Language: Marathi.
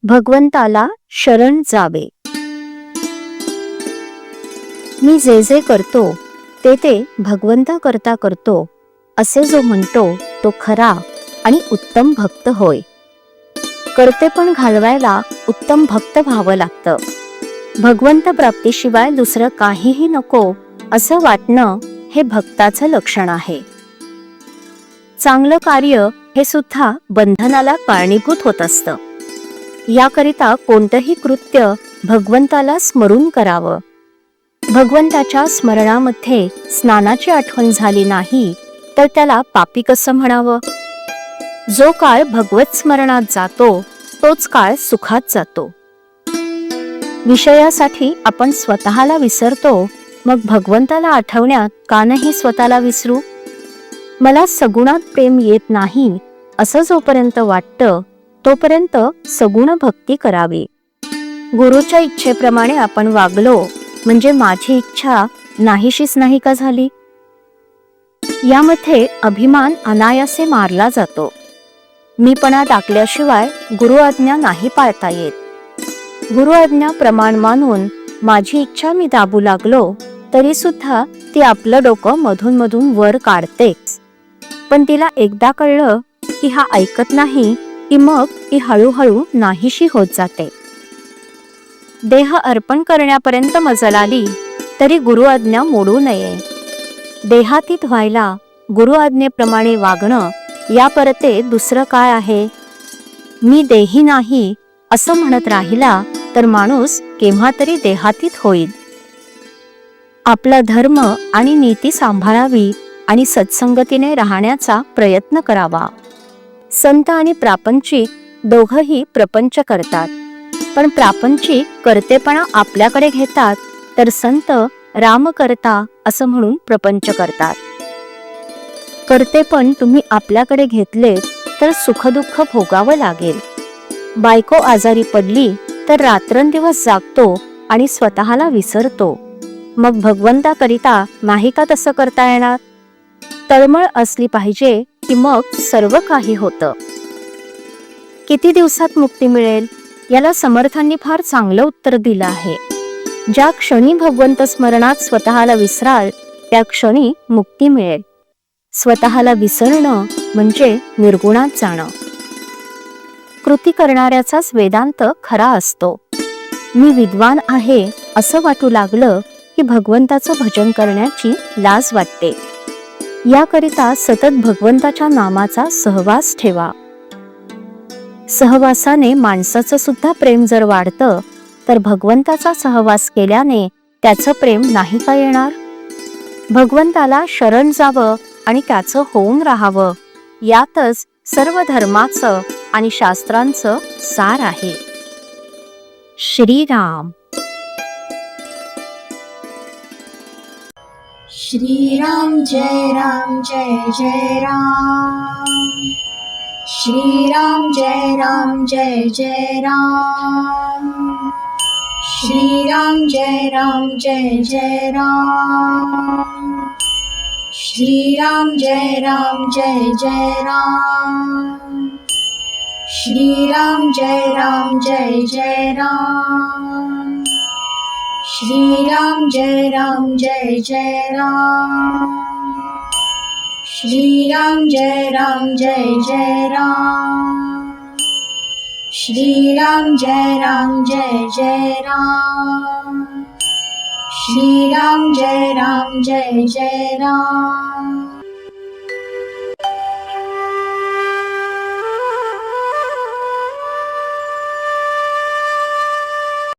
भगवंताला शरण जावे. मी जे जे करतो ते ते भगवंता करता करतो असे जो म्हणतो तो खरा आणि उत्तम भक्त होय. करते पण घालवायला उत्तम भक्त व्हावं लागतं. भगवंत प्राप्तीशिवाय दुसरं काहीही नको असं वाटणं हे भक्ताचं लक्षण आहे. चांगलं कार्य हे सुद्धा बंधनाला कारणीभूत होत असतं. याकरिता कोणतंही कृत्य भगवंताला स्मरून करावं. भगवंताच्या स्मरणामध्ये स्नानाची आठवण झाली नाही तर त्याला पापी कसं म्हणावं. जो काळ भगवत स्मरणात जातो तोच काळ सुखात जातो. विषयासाठी आपण स्वतःला विसरतो, मग भगवंताला आठवण्यात का नाही स्वतःला विसरू. मला सगुणात प्रेम येत नाही असं जोपर्यंत वाटतं तोपर्यंत सगुण भक्ती करावी. गुरुच्या इच्छेप्रमाणे आपण वागलो म्हणजे माझी इच्छा नाहीशीच नाही का झाली. यामध्ये अभिमान अनायासे मारला जातो. मीपणा टाकल्याशिवाय गुरु आज्ञा नाही पाळता येत. गुरु आज्ञा प्रमाण मानून माझी इच्छा मी दाबू लागलो तरी सुद्धा ती आपलं डोकं मधून मधून वर काढतेच. पण तिला एकदा कळलं की हा ऐकत नाही की मग ती हळूहळू नाहीशी होत जाते. देह अर्पण करण्यापर्यंत मजल आली तरी गुरु आज्ञा मोडू नये. देहातीत व्हायला गुरु आज्ञेप्रमाणे वागणं या परते दुसरं काय आहे. मी देही नाही असं म्हणत राहिला तर माणूस केव्हा तरी देहातीत होईल. आपला धर्म आणि नीती सांभाळावी आणि सत्संगतीने राहण्याचा प्रयत्न करावा. संत आणि प्रापंचिक दोघंही प्रपंच करतात, पण प्रापंचिक करतेपणा आपल्याकडे घेतात तर संत राम करता असं म्हणून प्रपंच करतात. करतेपण तुम्ही आपल्याकडे घेतले तर सुखदुःख भोगावं लागेल. बायको आजारी पडली तर रात्रंदिवस जागतो आणि स्वतःला विसरतो. मग भगवंताकरिता नाही का तसं करता येणार. तळमळ असली पाहिजे की मग सर्व काही होतं. किती दिवसात मुक्ती मिळेल याला समर्थांनी फार चांगलं उत्तर दिलं आहे. ज्या क्षणी भगवंत स्मरणात स्वतःला विसराल त्या क्षणी मुक्ती मिळेल. स्वतःला विसरणं म्हणजे निर्गुणात जाणं. कृती करणाऱ्याचाच वेदांत खरा असतो. मी विद्वान आहे असं वाटू लागलं की भगवंताचं भजन करण्याची लाज वाटते. याकरिता सतत भगवंताच्या नामाचा सहवास ठेवा. सहवासाने माणसाचं सुद्धा प्रेम जर वाढतं तर भगवंताचा सहवास केल्याने त्याचं प्रेम नाही का येणार. भगवंताला शरण जावं आणि त्याचं होऊन राहावं यातच सर्व धर्माचं आणि शास्त्रांचं सार आहे. श्रीराम. श्रीराम जय राम जय जय राम. श्रीराम जय राम जय जय राम. श्रीराम जय राम जय जय राम. श्रीराम जय राम जय जय राम. श्रीराम जय राम जय जय राम. श्रीराम जय राम जय जय राम. श्रीराम जय राम जय जय राम. श्रीराम जय राम जय जय राम. श्रीराम जय राम जय जय राम.